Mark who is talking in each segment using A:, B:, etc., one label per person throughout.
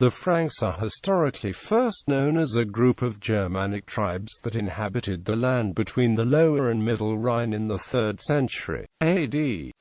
A: The Franks are historically first known as a group of Germanic tribes that inhabited the land between the Lower and Middle Rhine in the 3rd century AD,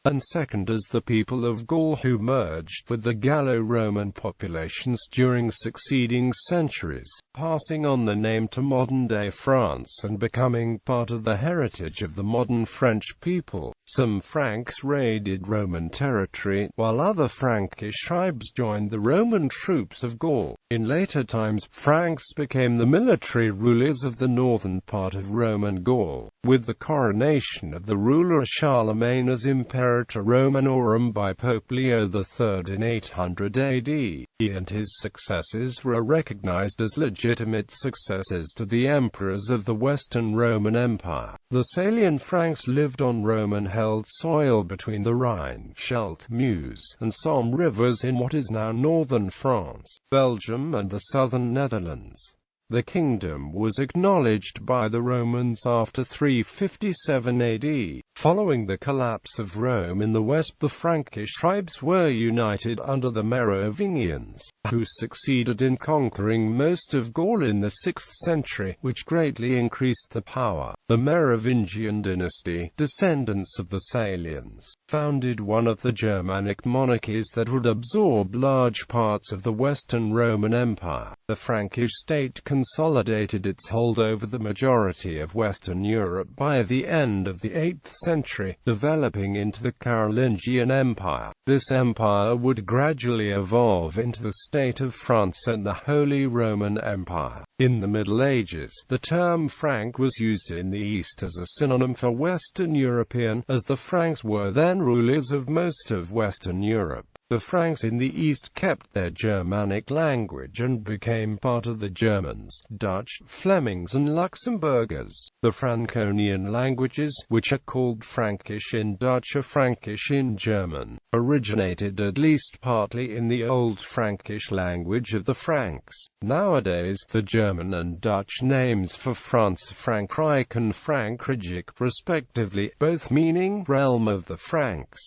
A: and second as the people of Gaul who merged with the Gallo-Roman populations during succeeding centuries, passing on the name to modern-day France and becoming part of the heritage of the modern French people. Some Franks raided Roman territory, while other Frankish tribes joined the Roman troops of Gaul. In later times, Franks became the military rulers of the northern part of Roman Gaul, with the coronation of the ruler Charlemagne as Imperator Romanorum by Pope Leo III in 800 AD. He and his successors were recognized as legitimate successors to the emperors of the Western Roman Empire. The Salian Franks lived on Roman-held soil between the Rhine, Scheldt, Meuse, and Somme rivers in what is now northern France, Belgium and the southern Netherlands. The kingdom was acknowledged by the Romans after 357 AD. Following the collapse of Rome in the west, the Frankish tribes were united under the Merovingians, who succeeded in conquering most of Gaul in the 6th century, which greatly increased the power. The Merovingian dynasty, descendants of the Salians, founded one of the Germanic monarchies that would absorb large parts of the Western Roman Empire. The Frankish state consolidated its hold over the majority of Western Europe by the end of the 8th century, developing into the Carolingian Empire. This empire would gradually evolve into the state of France and the Holy Roman Empire. In the Middle Ages, the term Frank was used in the East as a synonym for Western European, as the Franks were then rulers of most of Western Europe. The Franks in the East kept their Germanic language and became part of the Germans, Dutch, Flemings and Luxembourgers. The Franconian languages, which are called Frankish in Dutch or Frankish in German, originated at least partly in the Old Frankish language of the Franks. Nowadays, the German and Dutch names for France Frankreich and Frankregic respectively, both meaning realm of the Franks.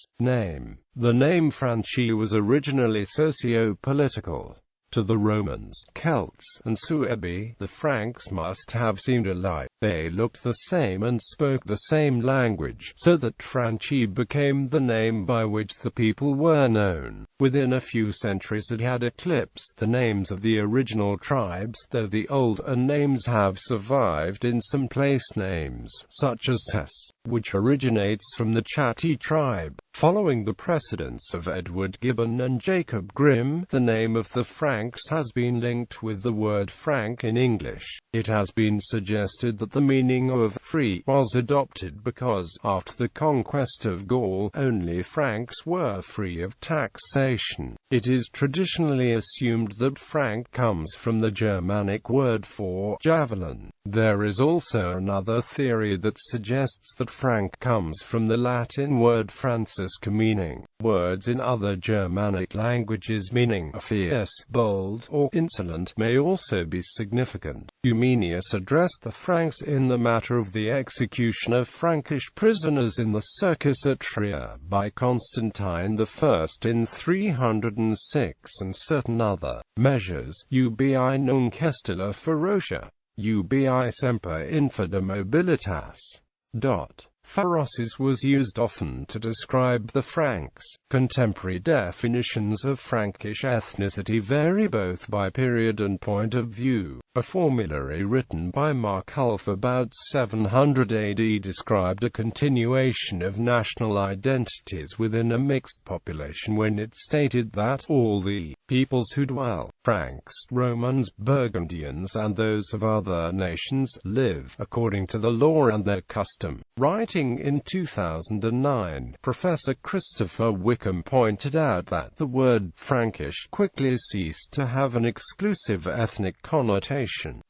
A: The name Franchi was originally socio-political. To the Romans, Celts, and Suebi, the Franks must have seemed alike. They looked the same and spoke the same language, so that Franchi became the name by which the people were known. Within a few centuries it had eclipsed the names of the original tribes, though the older names have survived in some place names, such as Hesse, which originates from the Chatti tribe. Following the precedents of Edward Gibbon and Jacob Grimm, the name of the Franks has been linked with the word Frank in English. It has been suggested that the meaning of free was adopted because, after the conquest of Gaul, only Franks were free of taxation. It is traditionally assumed that Frank comes from the Germanic word for javelin. There is also another theory that suggests that Frank comes from the Latin word Francisca, meaning words in other Germanic languages meaning fierce, bold, or insolent may also be significant. Eumenius addressed the Franks in the matter of the execution of Frankish prisoners in the Circus at Trier by Constantine I in 306 and certain other measures, ubi nunc estilla ferocia, ubi semper infida mobilitas. Ferocis was used often to describe the Franks. Contemporary definitions of Frankish ethnicity vary both by period and point of view. A formulary written by Mark Hulf about 700 AD described a continuation of national identities within a mixed population when it stated that all the peoples who dwell, Franks, Romans, Burgundians and those of other nations, live according to the law and their custom. Writing in 2009, Professor Christopher Wickham pointed out that the word Frankish quickly ceased to have an exclusive ethnic connotation.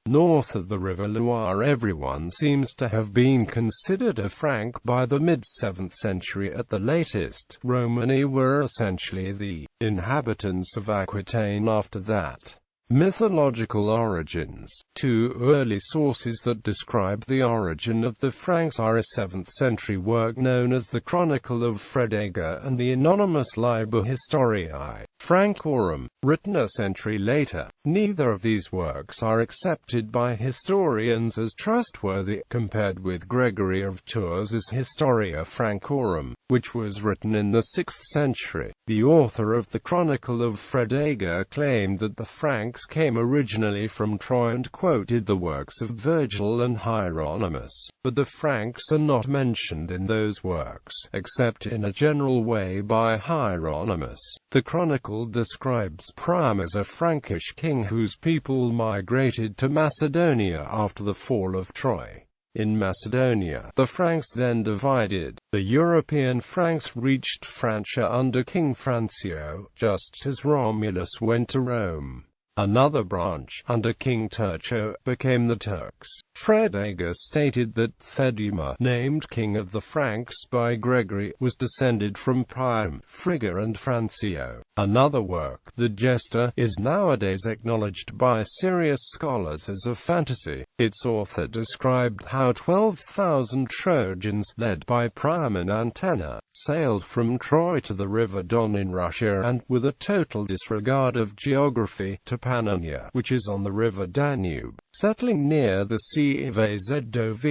A: North of the River Loire, everyone seems to have been considered a Frank by the mid-7th century at the latest. Romani were essentially the inhabitants of Aquitaine after that. Mythological origins. Two early sources that describe the origin of the Franks are a 7th century work known as the Chronicle of Fredegar and the anonymous Liber Historiae. Francorum, written a century later. Neither of these works are accepted by historians as trustworthy, compared with Gregory of Tours' Historia Francorum, which was written in the 6th century. The author of the Chronicle of Fredegar claimed that the Franks came originally from Troy and quoted the works of Virgil and Hieronymus, but the Franks are not mentioned in those works, except in a general way by Hieronymus. The Chronicle describes Priam as a Frankish king whose people migrated to Macedonia after the fall of Troy. In Macedonia, the Franks then divided. The European Franks reached Francia under King Francio, just as Romulus went to Rome. Another branch, under King Turcho, became the Turks. Fredegar stated that Theudema, named king of the Franks by Gregory, was descended from Priam, Frigga and Francio. Another work, the Gesta, is nowadays acknowledged by serious scholars as a fantasy. Its author described how 12,000 Trojans, led by Priam and Antenna, sailed from Troy to the river Don in Russia and, with a total disregard of geography, to Pannonia, which is on the river Danube, settling near the Sea of Azov.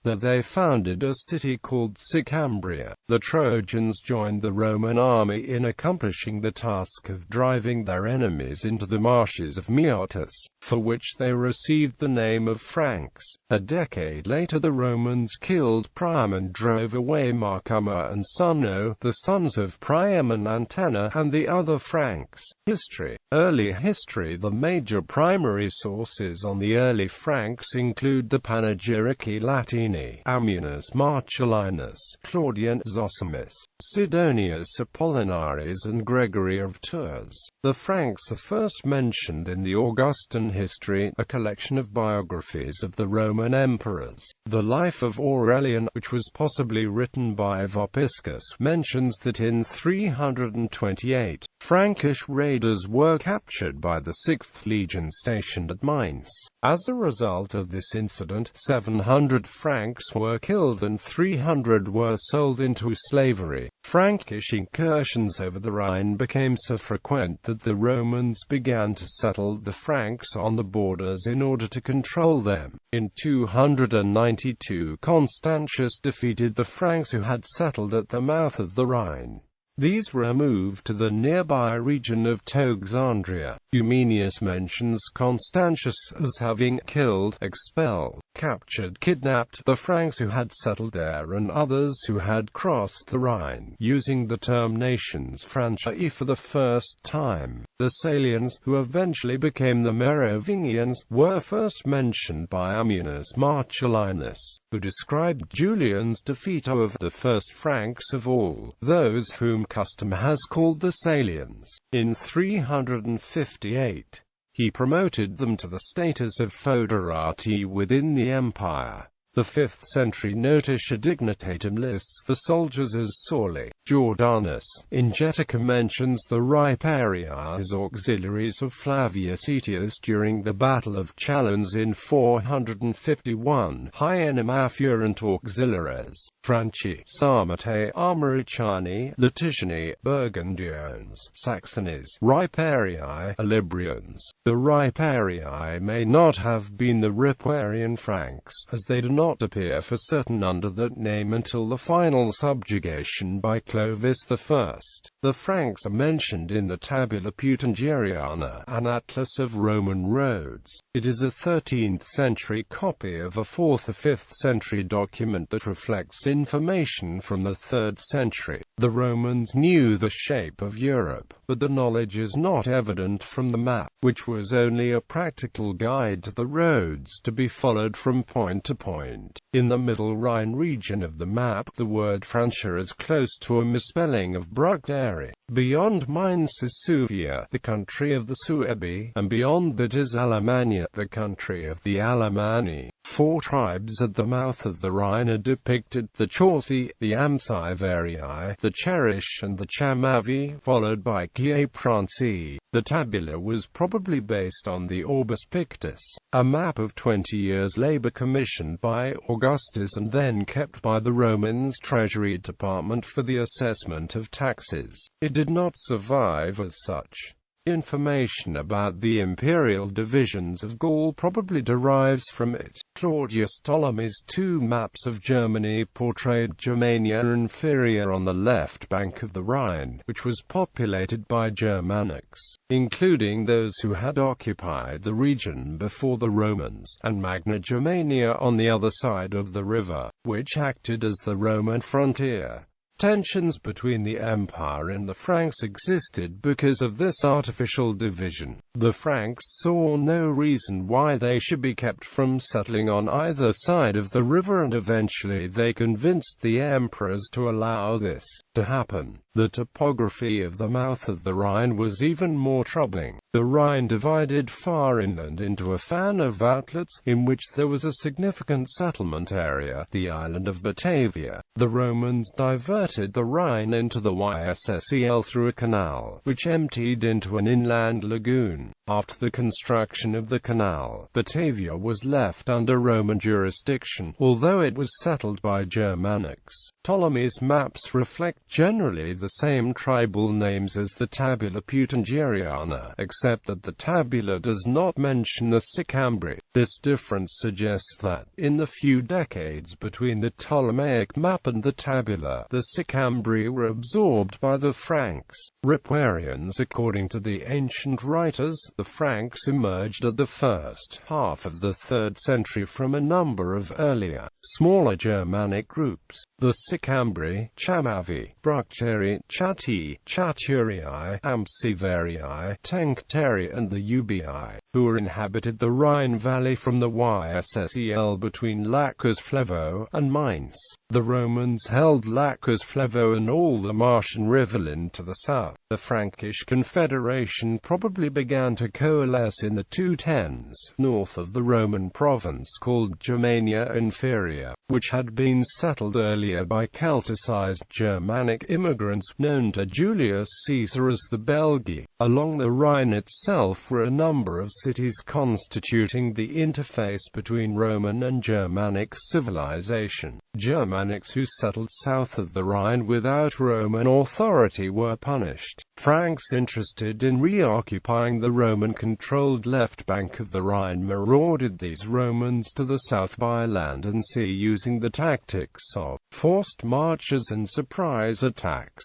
A: There they founded a city called Sicambria. The Trojans joined the Roman army in accomplishing the task of driving their enemies into the marshes of Maeotis, for which they received the name of Franks. A decade later the Romans killed Priam and drove away Marcumma and Sunno, the sons of Priam and Antenna, and the other Franks. History. Early history. The major primary sources on the early Franks include the Panegyrici Latini, Ammianus Marcellinus, Claudian Zosimus, Sidonius Apollinaris and Gregory of Tours. The Franks are first mentioned in the Augustan History, a collection of biographies of the Roman emperors. The Life of Aurelian, which was possibly written by Vopiscus, mentions that in 328, Frankish raiders were captured by the 6th Legion stationed at Mainz. As a result of this incident, 700 Franks were killed and 300 were sold into slavery. Frankish incursions over the Rhine became so frequent that the Romans began to settle the Franks on the borders in order to control them. In 292, Constantius defeated the Franks who had settled at the mouth of the Rhine. These were moved to the nearby region of Toxandria. Eumenius mentions Constantius as having killed, expelled, captured, kidnapped the Franks who had settled there and others who had crossed the Rhine, using the term nations Franci for the first time. The Salians, who eventually became the Merovingians, were first mentioned by Ammianus Marcellinus, who described Julian's defeat of the first Franks of all, those whom custom has called the Salians, in 358. He promoted them to the status of foederati within the empire. The 5th century Notitia Dignitatum lists the soldiers as Sauli. Jordanus, in Getica, mentions the Riparii as auxiliaries of Flavius Aetius during the Battle of Chalons in 451. Hienem afferent auxiliaries, Franci, Sarmatae, Armoriciani, Laticiani, Burgundians, Saxones, Riparii, Librians. The Riparii may not have been the Riparian Franks, as they do not appear for certain under that name until the final subjugation by Clovis I. The Franks are mentioned in the Tabula Peutingeriana, an atlas of Roman roads. It is a 13th century copy of a 4th or 5th century document that reflects information from the 3rd century. The Romans knew the shape of Europe, but the knowledge is not evident from the map, which was only a practical guide to the roads to be followed from point to point. In the Middle Rhine region of the map, the word Francia is close to a misspelling of Bructeri. Beyond Mainz is Suvia, the country of the Suebi, and beyond that is Alemannia, the country of the Alemanni. 4 tribes at the mouth of the Rhine are depicted: the Chauci, the Amsivarii, the Cherish and the Chamavi, followed by Chiepranzi. The tabula was probably based on the Orbis Pictus, a map of 20 years' labor commissioned by Augustus and then kept by the Romans' treasury department for the assessment of taxes. It did not survive as such. Information about the imperial divisions of Gaul probably derives from it. Claudius Ptolemy's 2 maps of Germany portrayed Germania Inferior on the left bank of the Rhine, which was populated by Germanics, including those who had occupied the region before the Romans, and Magna Germania on the other side of the river, which acted as the Roman frontier. Tensions between the Empire and the Franks existed because of this artificial division. The Franks saw no reason why they should be kept from settling on either side of the river, and eventually they convinced the emperors to allow this to happen. The topography of the mouth of the Rhine was even more troubling. The Rhine divided far inland into a fan of outlets, in which there was a significant settlement area, the island of Batavia. The Romans diverted the Rhine into the Yssel through a canal, which emptied into an inland lagoon. After the construction of the canal, Batavia was left under Roman jurisdiction, although it was settled by Germanics. Ptolemy's maps reflect generally the same tribal names as the Tabula Peutingeriana, except that the tabula does not mention the Sicambri. This difference suggests that, in the few decades between the Ptolemaic map and the tabula, the Sicambri were absorbed by the Franks. Riparians. According to the ancient writers, the Franks emerged at the first half of the 3rd century from a number of earlier, smaller Germanic groups: the Sicambri, Chamavi, Bructeri, Chatti, Chaturii, Amsivarii, Tencteri and the Ubii, who inhabited the Rhine Valley from the Yssel between Lacus Flevo and Mainz. The Romans held Lacus Flevo and all the Martian riverland to the south. The Frankish Confederation probably began to coalesce in the 210s, north of the Roman province called Germania Inferior, which had been settled earlier by Celticized Germanic immigrants known to Julius Caesar as the Belgi. Along the Rhine itself were a number of cities constituting the interface between Roman and Germanic civilization. Germanics who settled south of the Rhine without Roman authority were punished. Franks interested in reoccupying the Roman-controlled left bank of the Rhine marauded these Romans to the south by land and sea using the tactics of forced marches and surprise attacks.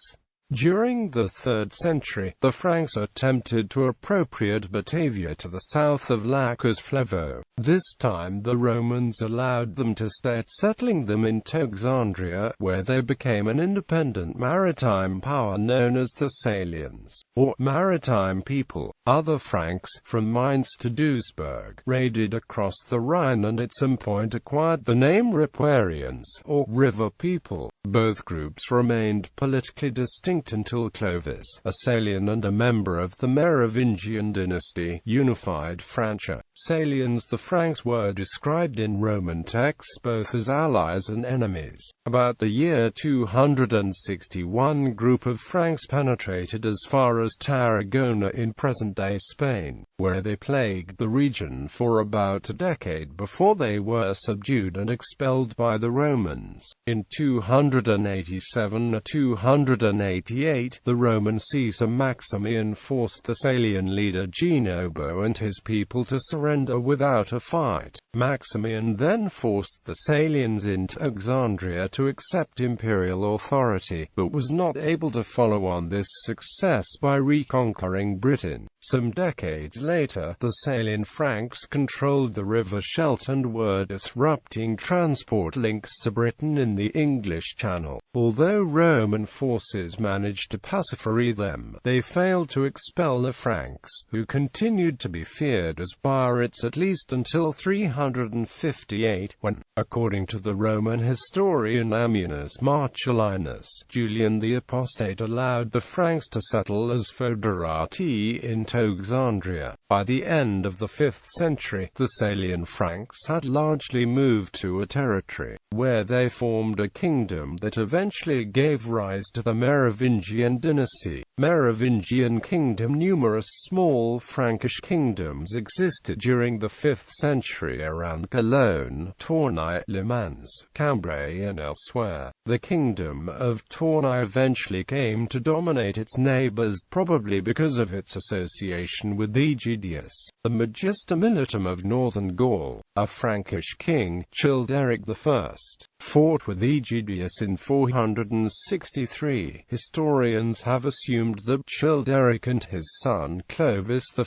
A: During the 3rd century, the Franks attempted to appropriate Batavia to the south of Lacus Flevo. This time the Romans allowed them to stay, settling them in Toxandria, where they became an independent maritime power known as the Salians, or maritime people. Other Franks, from Mainz to Duisburg, raided across the Rhine and at some point acquired the name Riparians, or river people. Both groups remained politically distinct until Clovis, a Salian and a member of the Merovingian dynasty, unified Francia. Salians. The Franks were described in Roman texts both as allies and enemies. About the year 261, a group of Franks penetrated as far as Tarragona in present-day Spain, where they plagued the region for about a decade before they were subdued and expelled by the Romans. In 287–288, the Roman Caesar Maximian forced the Salian leader Genobo and his people to surrender without a fight. Maximian then forced the Salians into Alexandria to accept imperial authority, but was not able to follow on this success by reconquering Britain. Some decades later, the Salian Franks controlled the river Scheldt and were disrupting transport links to Britain in the English Channel. Although Roman forces managed to pacify them, they failed to expel the Franks, who continued to be feared as pirates at least until 358, when, according to the Roman historian Ammianus Marcellinus, Julian the Apostate allowed the Franks to settle as foederati in Toxandria. By the end of the 5th century, the Salian Franks had largely moved to a territory where they formed a kingdom that eventually gave rise to the Merovingian dynasty. Merovingian kingdom. Numerous small Frankish kingdoms existed during the 5th century around Cologne, Tournai, Le Mans, Cambrai and elsewhere. The kingdom of Tournai eventually came to dominate its neighbors, probably because of its association with Aegidius, the Magister Militum of northern Gaul. A Frankish king, Childeric I, fought with Aegidius in 463. Historians have assumed that Childeric and his son Clovis I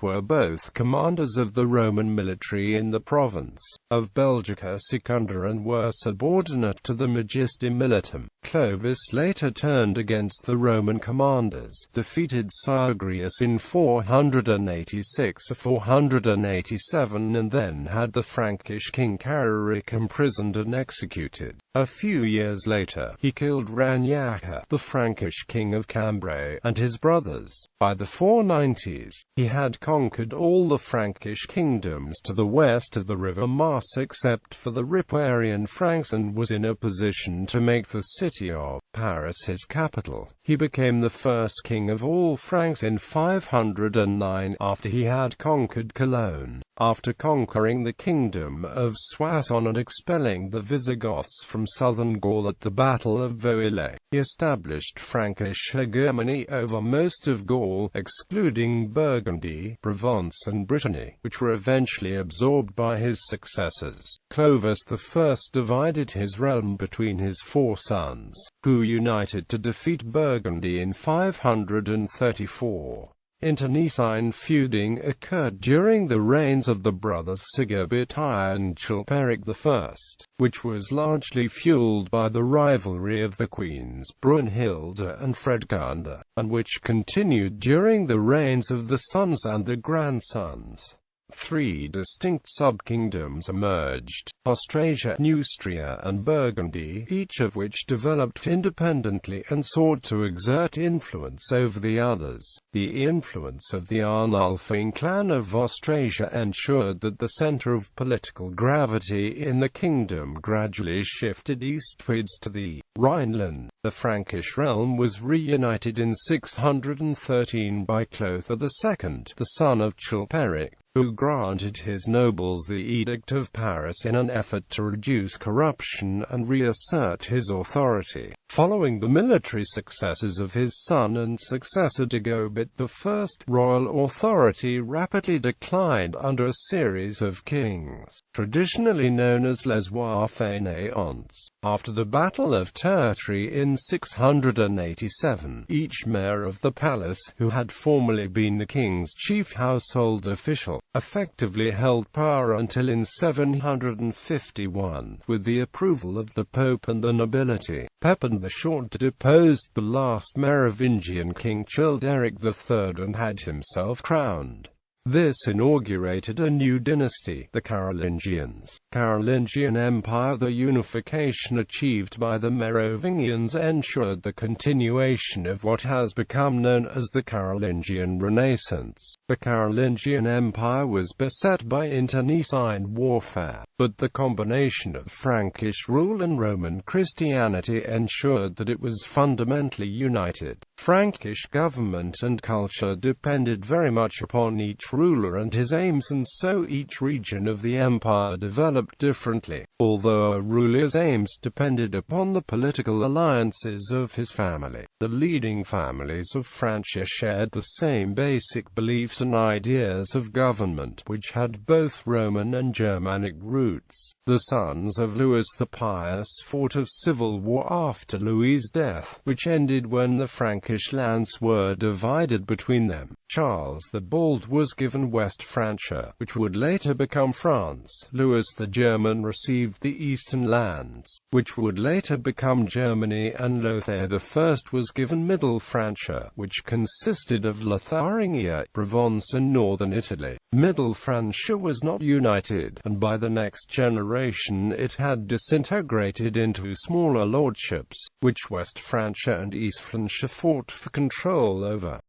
A: were both commanders of the Roman military in the province of Belgica Secunda and were subordinate to the Magister Militum. Clovis later turned against the Roman commanders, defeated Syagrius in 486 or 487 and then had the Frankish king Cararic imprisoned and executed. A few years later, he killed Raniaca, the Frankish king of Cambrai, and his brothers. By the 490s, he had conquered all the Frankish kingdoms to the west of the river Maas except for the Ripuarian Franks and was in a position to make the city of Paris his capital. He became the first king of all Franks in 509 after he had conquered Cologne. After conquering the kingdom of Soissons and expelling the Visigoths from southern Gaul at the Battle of Vouillé, he established Frankish hegemony over most of Gaul, excluding Burgundy, Provence and Brittany, which were eventually absorbed by his successors. Clovis I divided his realm between his 4 sons, who united to defeat Burgundy in 534. Internecine feuding occurred during the reigns of the brothers Sigebert and Chilperic I, which was largely fueled by the rivalry of the queens Brunhilde and Fredegunda, and which continued during the reigns of the sons and the grandsons. 3 distinct sub-kingdoms emerged: Austrasia, Neustria and Burgundy, each of which developed independently and sought to exert influence over the others. The influence of the Arnulfing clan of Austrasia ensured that the center of political gravity in the kingdom gradually shifted eastwards to the Rhineland. The Frankish realm was reunited in 613 by Clothar II, the son of Chilperic, who granted his nobles the Edict of Paris in an effort to reduce corruption and reassert his authority. Following the military successes of his son and successor Dagobert I, royal authority rapidly declined under a series of kings, traditionally known as les rois fainéants. After the Battle of Tertry in 687, each mayor of the palace, who had formerly been the king's chief household official, effectively held power until in 751, with the approval of the Pope and the nobility. Pepin the Short deposed the last Merovingian king Childeric III and had himself crowned. This inaugurated a new dynasty, the Carolingians. Carolingian Empire. The unification achieved by the Merovingians ensured the continuation of what has become known as the Carolingian Renaissance. The Carolingian Empire was beset by internecine warfare, but the combination of Frankish rule and Roman Christianity ensured that it was fundamentally united. Frankish government and culture depended very much upon each ruler and his aims, and so each region of the empire developed differently. Although a ruler's aims depended upon the political alliances of his family, the leading families of Francia shared the same basic beliefs and ideas of government, which had both Roman and Germanic roots. The sons of Louis the Pious fought a civil war after Louis's death, which ended when the Frankish lands were divided between them. Charles the Bald was given West Francia, which would later become France. Louis the German received the eastern lands, which would later become Germany, and Lothair I was given Middle Francia, which consisted of Lotharingia, Provence and northern Italy. Middle Francia was not united, and by the next generation it had disintegrated into smaller lordships, which West Francia and East Francia fought for control over.